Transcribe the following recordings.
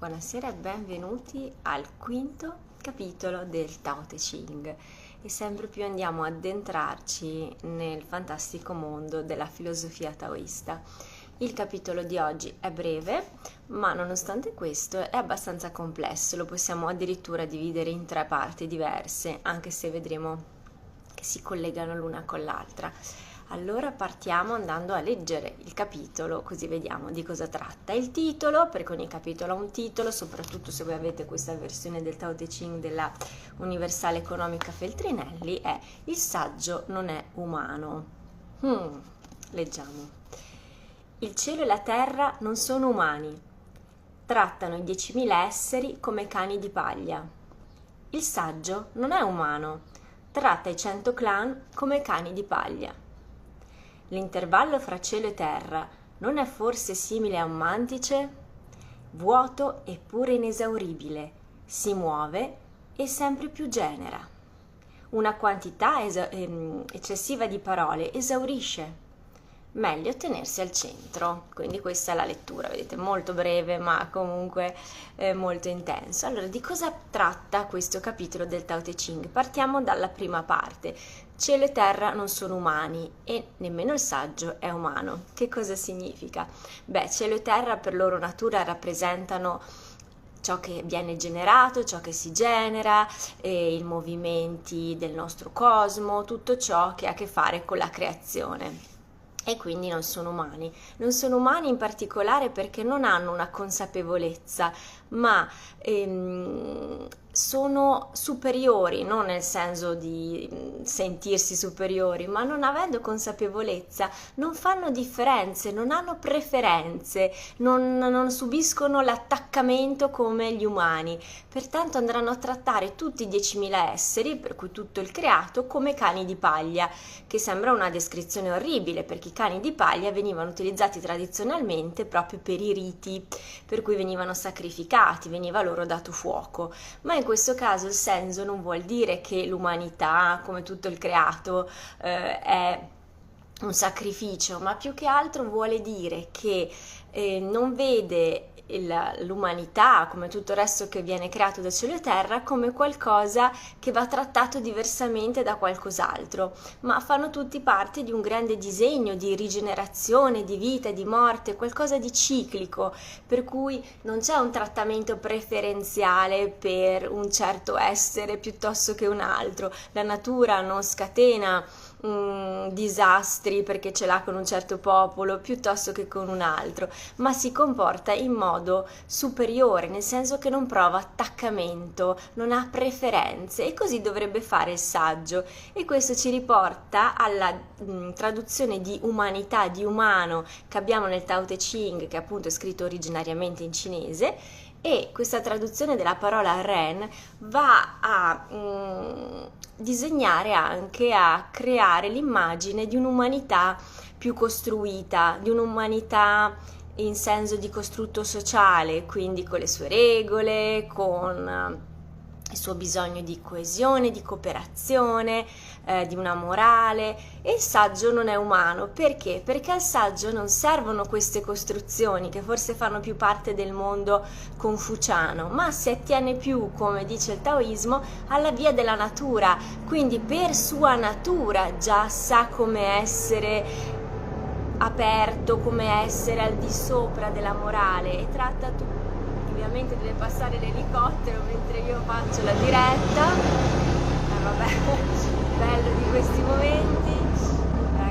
Buonasera e benvenuti al quinto capitolo del Tao Te Ching e sempre più andiamo ad addentrarci nel fantastico mondo della filosofia taoista. Il capitolo di oggi è breve, ma nonostante questo è abbastanza complesso, lo possiamo addirittura dividere in 3 parti diverse, anche se vedremo che si collegano l'una con l'altra. Allora partiamo andando a leggere il capitolo, così vediamo di cosa tratta. Il titolo, perché ogni capitolo ha un titolo, soprattutto se voi avete questa versione del Tao Te Ching della Universale Economica Feltrinelli, è Il saggio non è umano. Leggiamo. Il cielo e la terra non sono umani. Trattano i 10.000 esseri come cani di paglia. Il saggio non è umano. Tratta i 100 clan come cani di paglia. L'intervallo fra cielo e terra non è forse simile a un mantice? Vuoto eppure inesauribile, si muove e sempre più genera. Una quantità eccessiva di parole esaurisce. Meglio tenersi al centro. Quindi questa è la lettura, vedete, molto breve ma comunque molto intenso. Allora, di cosa tratta questo capitolo del Tao Te Ching? Partiamo dalla prima parte. Cielo e terra non sono umani e nemmeno il saggio è umano. Che cosa significa? Beh, cielo e terra per loro natura rappresentano ciò che viene generato, ciò che si genera, i movimenti del nostro cosmo, tutto ciò che ha a che fare con la creazione. E quindi non sono umani. Non sono umani in particolare perché non hanno una consapevolezza, ma sono superiori, non nel senso di sentirsi superiori, ma non avendo consapevolezza, non fanno differenze, non hanno preferenze, non subiscono l'attaccamento come gli umani. Pertanto andranno a trattare tutti i 10.000 esseri, per cui tutto il creato, come cani di paglia, che sembra una descrizione orribile, perché i cani di paglia venivano utilizzati tradizionalmente proprio per i riti, per cui venivano sacrificati, veniva loro dato fuoco. Ma in questo caso il senso non vuol dire che l'umanità, come tutto il creato, è un sacrificio, ma più che altro vuole dire che non vede l'umanità, come tutto il resto che viene creato da cielo e terra, come qualcosa che va trattato diversamente da qualcos'altro, ma fanno tutti parte di un grande disegno di rigenerazione, di vita, di morte, qualcosa di ciclico, per cui non c'è un trattamento preferenziale per un certo essere piuttosto che un altro. La natura non scatena disastri perché ce l'ha con un certo popolo piuttosto che con un altro, ma si comporta in modo superiore, nel senso che non prova attaccamento, non ha preferenze, e così dovrebbe fare il saggio. E questo ci riporta alla traduzione di umanità, di umano, che abbiamo nel Tao Te Ching, che appunto è scritto originariamente in cinese. E questa traduzione della parola Ren va a disegnare anche, a creare l'immagine di un'umanità più costruita, di un'umanità in senso di costrutto sociale, quindi con le sue regole, con il suo bisogno di coesione, di cooperazione, di una morale. E il saggio non è umano. Perché? Perché al saggio non servono queste costruzioni che forse fanno più parte del mondo confuciano, ma si attiene più, come dice il taoismo, alla via della natura. Quindi per sua natura già sa come essere aperto, come essere al di sopra della morale, e tratta tutto. Ovviamente deve passare l'elicottero mentre io faccio la diretta. Vabbè, bello di questi momenti.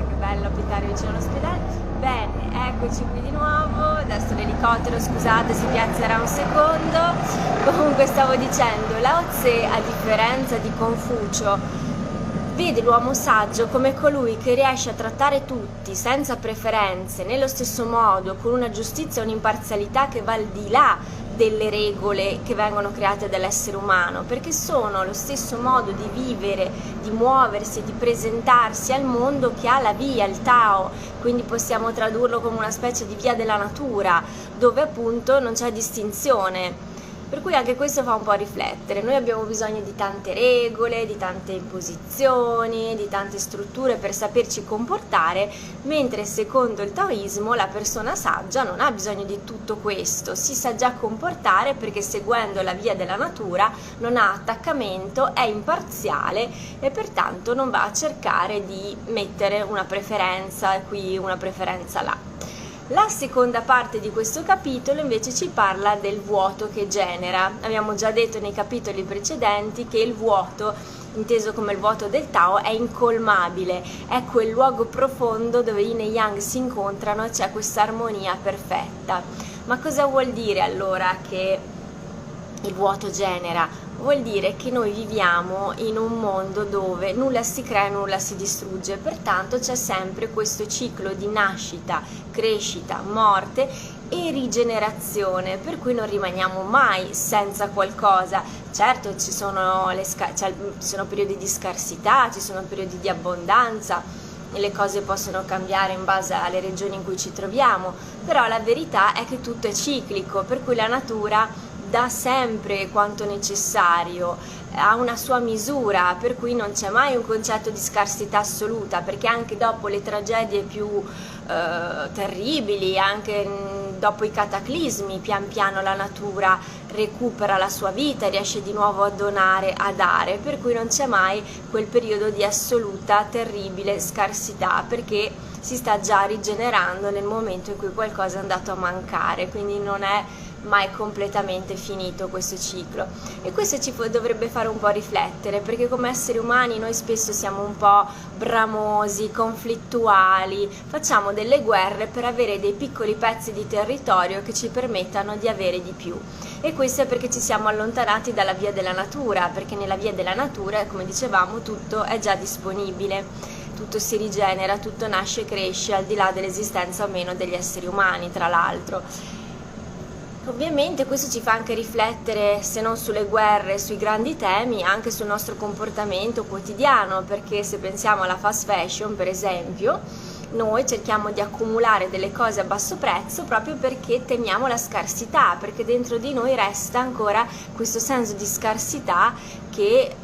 Che bello abitare vicino all'ospedale. Bene, eccoci qui di nuovo. Adesso l'elicottero, scusate, si piazzerà un secondo. Comunque stavo dicendo, Lao Tse, a differenza di Confucio, vede l'uomo saggio come colui che riesce a trattare tutti senza preferenze, nello stesso modo, con una giustizia e un'imparzialità che va al di là delle regole che vengono create dall'essere umano, perché sono lo stesso modo di vivere, di muoversi e di presentarsi al mondo che ha la via, il Tao. Quindi possiamo tradurlo come una specie di via della natura, dove appunto non c'è distinzione. Per cui anche questo fa un po' riflettere. Noi abbiamo bisogno di tante regole, di tante imposizioni, di tante strutture per saperci comportare, mentre secondo il taoismo la persona saggia non ha bisogno di tutto questo, si sa già comportare perché seguendo la via della natura non ha attaccamento, è imparziale e pertanto non va a cercare di mettere una preferenza qui, una preferenza là. La seconda parte di questo capitolo invece ci parla del vuoto che genera. Abbiamo già detto nei capitoli precedenti che il vuoto, inteso come il vuoto del Tao, è incolmabile, è quel luogo profondo dove yin e yang si incontrano e c'è questa armonia perfetta. Ma cosa vuol dire allora che il vuoto genera? Vuol dire che noi viviamo in un mondo dove nulla si crea e nulla si distrugge, pertanto c'è sempre questo ciclo di nascita, crescita, morte e rigenerazione, per cui non rimaniamo mai senza qualcosa. Certo ci sono periodi di scarsità, ci sono periodi di abbondanza, e le cose possono cambiare in base alle regioni in cui ci troviamo, però la verità è che tutto è ciclico, per cui la natura dà sempre quanto necessario, ha una sua misura, per cui non c'è mai un concetto di scarsità assoluta, perché anche dopo le tragedie più terribili, anche dopo i cataclismi, pian piano la natura recupera la sua vita, riesce di nuovo a donare, a dare, per cui non c'è mai quel periodo di assoluta, terribile scarsità, perché si sta già rigenerando nel momento in cui qualcosa è andato a mancare, quindi non è mai completamente finito questo ciclo. E questo ci dovrebbe fare un po' riflettere, perché come esseri umani noi spesso siamo un po' bramosi, conflittuali, facciamo delle guerre per avere dei piccoli pezzi di territorio che ci permettano di avere di più, e questo è perché ci siamo allontanati dalla via della natura, perché nella via della natura, come dicevamo, tutto è già disponibile, tutto si rigenera, tutto nasce e cresce al di là dell'esistenza o meno degli esseri umani, tra l'altro. Ovviamente questo ci fa anche riflettere, se non sulle guerre, sui grandi temi, anche sul nostro comportamento quotidiano, perché se pensiamo alla fast fashion, per esempio, noi cerchiamo di accumulare delle cose a basso prezzo proprio perché temiamo la scarsità, perché dentro di noi resta ancora questo senso di scarsità che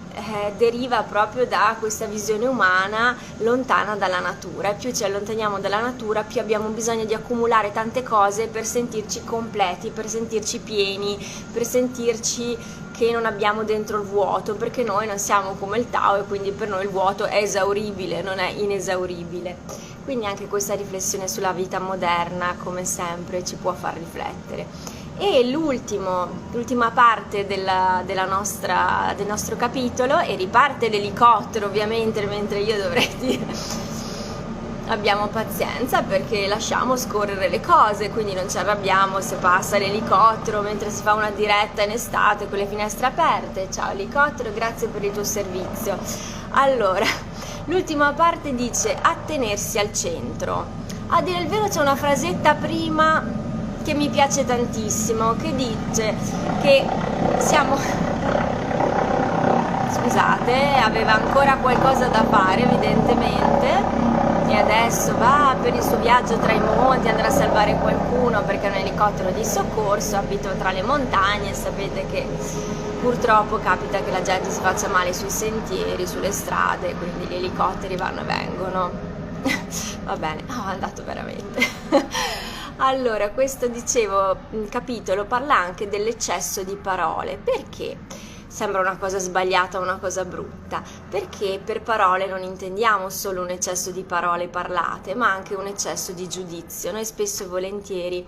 deriva proprio da questa visione umana lontana dalla natura, e più ci allontaniamo dalla natura più abbiamo bisogno di accumulare tante cose per sentirci completi, per sentirci pieni, per sentirci che non abbiamo dentro il vuoto, perché noi non siamo come il Tao e quindi per noi il vuoto è esauribile, non è inesauribile. Quindi anche questa riflessione sulla vita moderna, come sempre, ci può far riflettere. E l'ultima parte del nostro capitolo, e riparte l'elicottero ovviamente, mentre io dovrei dire abbiamo pazienza perché lasciamo scorrere le cose, quindi non ci arrabbiamo se passa l'elicottero mentre si fa una diretta in estate con le finestre aperte. Ciao elicottero, grazie per il tuo servizio. Allora, l'ultima parte dice attenersi al centro. A dire il vero c'è una frasetta prima che mi piace tantissimo, che dice che siamo... Scusate, aveva ancora qualcosa da fare evidentemente e adesso va per il suo viaggio tra i monti, andrà a salvare qualcuno perché è un elicottero di soccorso, abita tra le montagne e sapete che purtroppo capita che la gente si faccia male sui sentieri, sulle strade, quindi gli elicotteri vanno e vengono. Va bene, ho andato veramente. Allora, questo dicevo, capitolo parla anche dell'eccesso di parole. Perché? Sembra una cosa sbagliata, una cosa brutta, perché per parole non intendiamo solo un eccesso di parole parlate, ma anche un eccesso di giudizio. Noi spesso e volentieri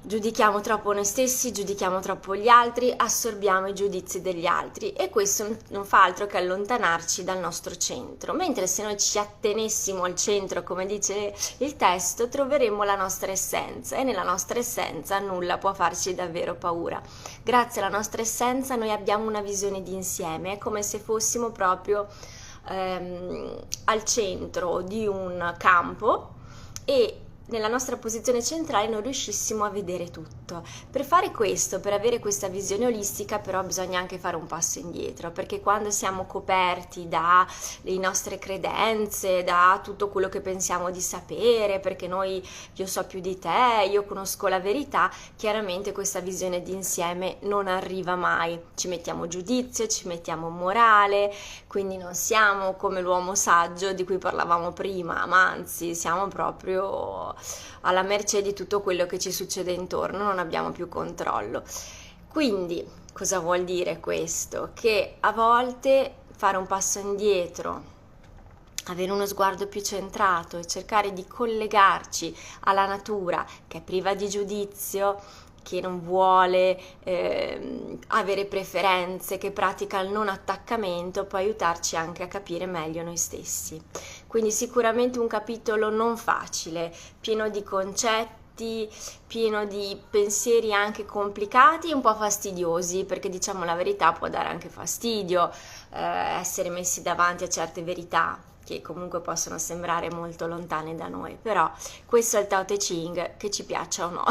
giudichiamo troppo noi stessi, giudichiamo troppo gli altri, assorbiamo i giudizi degli altri e questo non fa altro che allontanarci dal nostro centro, mentre se noi ci attenessimo al centro, come dice il testo, troveremo la nostra essenza e nella nostra essenza nulla può farci davvero paura. Grazie alla nostra essenza noi abbiamo una visione di insieme, è come se fossimo proprio al centro di un campo e nella nostra posizione centrale non riuscissimo a vedere tutto. Per fare questo, per avere questa visione olistica, però bisogna anche fare un passo indietro, perché quando siamo coperti dalle nostre credenze, da tutto quello che pensiamo di sapere, perché io so più di te, io conosco la verità, chiaramente questa visione d'insieme non arriva mai. Ci mettiamo giudizio, ci mettiamo morale, quindi non siamo come l'uomo saggio di cui parlavamo prima, ma anzi siamo proprio alla mercé di tutto quello che ci succede intorno, non abbiamo più controllo. Quindi cosa vuol dire questo? Che a volte fare un passo indietro, avere uno sguardo più centrato e cercare di collegarci alla natura che è priva di giudizio, che non vuole avere preferenze, che pratica il non attaccamento, può aiutarci anche a capire meglio noi stessi. Quindi sicuramente un capitolo non facile, pieno di concetti, pieno di pensieri anche complicati e un po' fastidiosi, perché diciamo la verità può dare anche fastidio essere messi davanti a certe verità che comunque possono sembrare molto lontane da noi, però questo è il Tao Te Ching, che ci piaccia o no.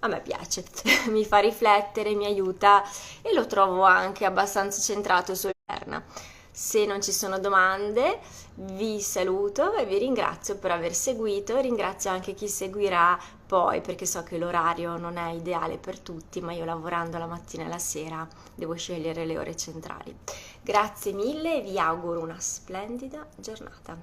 A me piace, mi fa riflettere, mi aiuta e lo trovo anche abbastanza centrato sull'eterna. Se non ci sono domande, vi saluto e vi ringrazio per aver seguito, ringrazio anche chi seguirà poi, perché so che l'orario non è ideale per tutti, ma io lavorando la mattina e la sera devo scegliere le ore centrali. Grazie mille e vi auguro una splendida giornata.